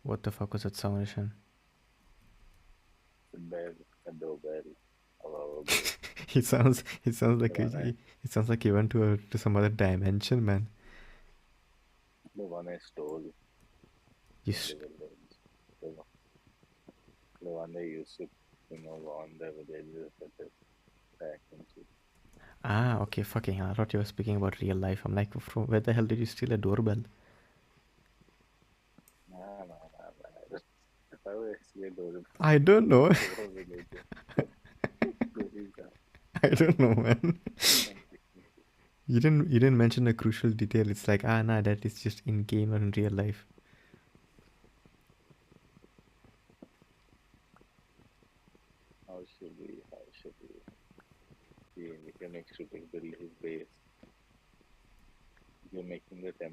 What the fuck was that sound, Ishan? A bell, a doorbell, a bell. He sounds like The one he sounds like he went to some other dimension, man. I stole You in the village. The, one- the one they used to, warn the villagers that they're attacking to. okay, fucking hell. I thought you were speaking about real life. I'm like, from where the hell did you steal a doorbell? Nah. If I were actually a doorbell I don't know. to a villager, going down I don't know, man. and picking it. You didn't mention a crucial detail. It's like, nah, that is just in game or in real life. How should we? See, if you're next to build his base, you're making the temple.